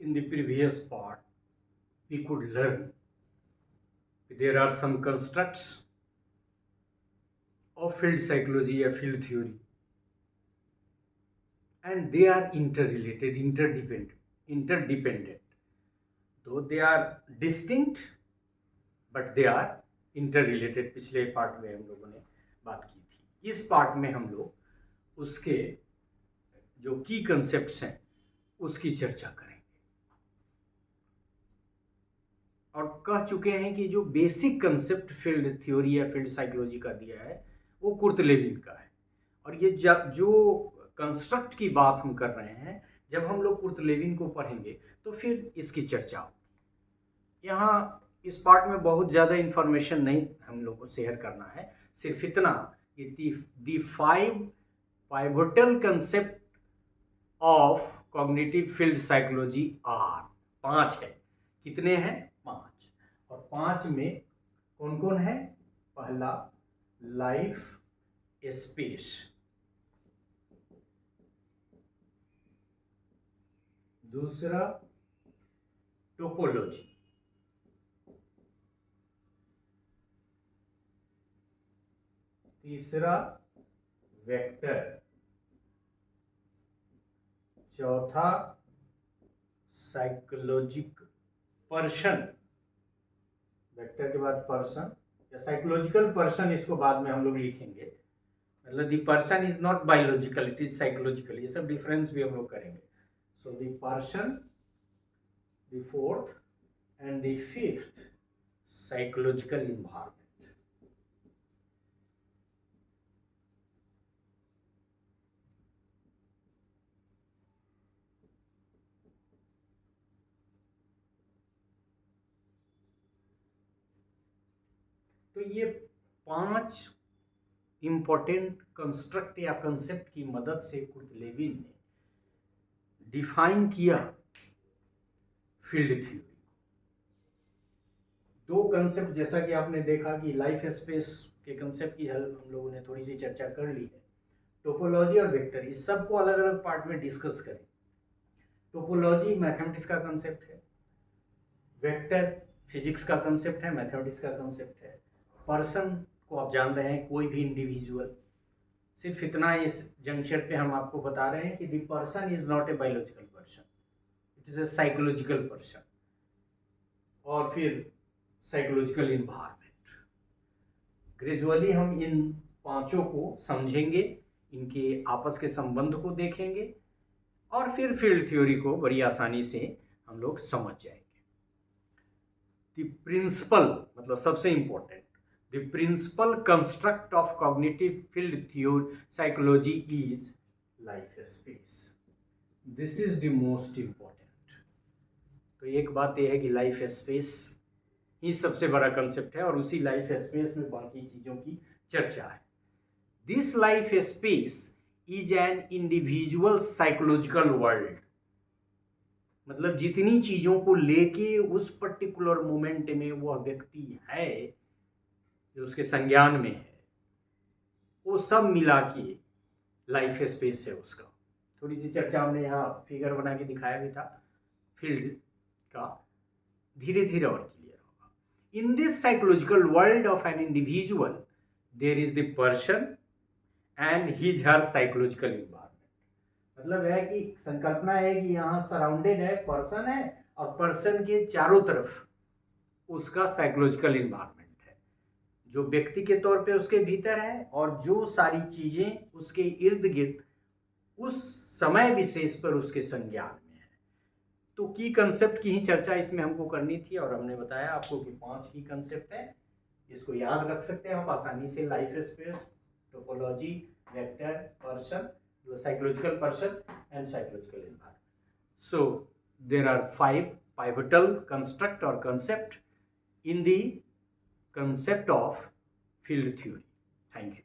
In the previous part, we could learn there are some constructs of field psychology or field theory, and they are interrelated, interdependent. Though they are distinct, but they are interrelated. पिछले part में हम लोगों ने बात की थी. इस part में हम लोग उसके जो की कंसेप्ट्स हैं उसकी चर्चा करेंगे, और कह चुके हैं कि जो बेसिक कंसेप्ट फील्ड थ्योरी या फील्ड साइकोलॉजी का दिया है वो कुर्ट लेविन का है. और ये जो कंस्ट्रक्ट की बात हम कर रहे हैं, जब हम लोग कुर्ट लेविन को पढ़ेंगे तो फिर इसकी चर्चा होगी. यहाँ इस पार्ट में बहुत ज़्यादा इंफॉर्मेशन नहीं हम लोग को शेयर करना है, सिर्फ इतना कि the 5 pivotal concept of cognitive field psychology are 5 है. कितने हैं? 5. और 5 में कौन कौन है? पहला लाइफ स्पेस, दूसरा टोपोलॉजी, तीसरा वेक्टर, चौथा साइकोलॉजिक पर्सन. वेक्टर के बाद पर्सन या साइकोलॉजिकल पर्सन, इसको बाद में हम लोग लिखेंगे. मतलब the person is not biological, it is psychological. ये सब डिफरेंस भी हम लोग करेंगे. So the person, the 4th and the 5th psychological environment. तो ये 5 इंपॉर्टेंट कंस्ट्रक्ट या कंसेप्ट की मदद से कुर्ट लेविन ने डिफाइन किया फील्ड थ्योरी. 2 कंसेप्ट, जैसा कि आपने देखा कि लाइफ स्पेस के कंसेप्ट की हम लोगों ने थोड़ी सी चर्चा कर ली है. टोपोलॉजी और वेक्टर, इस सब को अलग अलग पार्ट में डिस्कस करें. टोपोलॉजी मैथमेटिक्स का कंसेप्ट है, वेक्टर फिजिक्स का कंसेप्ट है, मैथमेटिक्स का कंसेप्ट है. पर्सन को आप जान रहे हैं, कोई भी इंडिविजुअल. सिर्फ इतना इस जंक्शन पे हम आपको बता रहे हैं कि the person is not a biological person, it is a psychological person. और फिर साइकोलॉजिकल इन्वायरमेंट. ग्रेजुअली हम इन 5 को समझेंगे, इनके आपस के संबंध को देखेंगे, और फिर फील्ड थ्योरी को बड़ी आसानी से हम लोग समझ जाएंगे. द प्रिंसिपल, मतलब सबसे important, the principal construct of cognitive field theory psychology is life space. This is the most important. तो एक बात यह है कि लाइफ स्पेस ही सबसे बड़ा कंसेप्ट है, और उसी लाइफ स्पेस में बाकी चीज़ों की चर्चा है. This life space is an individual psychological world. मतलब जितनी चीज़ों को लेके उस पर्टिकुलर मोमेंट में वह व्यक्ति है जो उसके संज्ञान में है, वो सब मिला के लाइफ स्पेस है उसका. थोड़ी सी चर्चा हमने यहाँ फिगर बना के दिखाया भी था फील्ड का, धीरे धीरे और क्लियर होगा. In this psychological world of an individual there is the person and his her psychological environment. मतलब है कि संकल्पना है कि यहाँ सराउंडेड है, पर्सन है, और पर्सन के चारों तरफ उसका साइकोलॉजिकल इन्वायरमेंट जो व्यक्ति के तौर पे उसके भीतर है, और जो सारी चीज़ें उसके इर्द गिर्द उस समय विशेष पर उसके संज्ञान में है. तो की कंसेप्ट की ही चर्चा इसमें हमको करनी थी, और हमने बताया आपको कि 5 की कंसेप्ट है. इसको याद रख सकते हैं आप आसानी से. Life space, topology, vector, person, psychological person and psychological environment. So there are 5 pivotal construct or concept in the concept of field theory. Thank you.